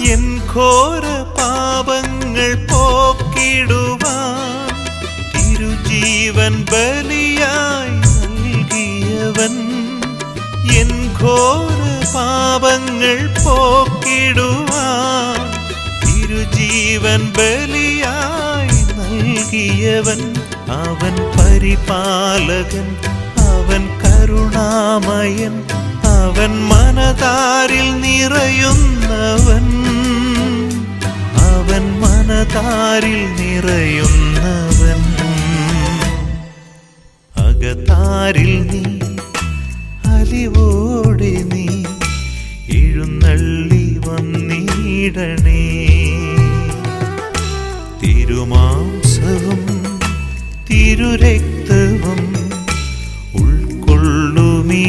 N ഘോര പാപങ്ങൾ പോക്കിടുവാൻ തിരുജീവൻ ബലിയായി നൽകിയവൻ. എൻ ഘോര പാപങ്ങൾ പോക്കിടുവാൻ തിരുജീവൻ ബലിയായി നൽകിയവൻ. അവൻ പരിപാലകൻ, അവൻ കരുണാമയൻ, അവൻ മനതാരിൽ നിറയുന്നവൻ, അവൻ മനതാരിൽ നിറയുന്നവൻ. അകതാരിൽ നീ അലിവോടെ നീ എഴുന്നള്ളി വന്നിടണേ. തിരുമാംസവും തിരുരക്തവും ഉൾക്കൊള്ളുമീ